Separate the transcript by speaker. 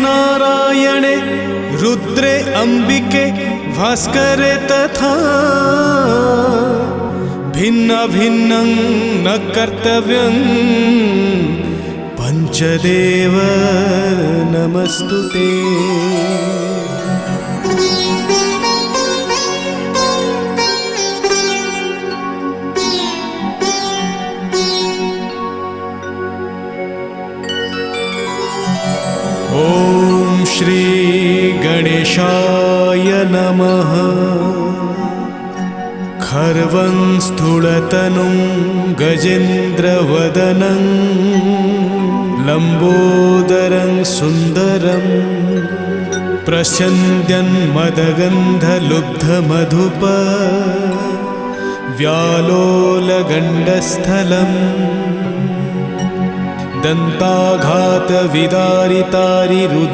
Speaker 1: नारायणे रुद्रे अम्बिके भास्करे तथा भिन्न भिन्नं न कर्तव्यं पंचदेव नमस्तुते। ॐ श्री गणेशाय नमः। खर्वं स्थूलतनुं गजेन्द्रवदनं लम्बोदरं सुन्दरं प्रस्यन्द्यन्मदगन्धलुब्धमधुप व्यालोलगण्डस्थलं दन्ताघातविदारितारि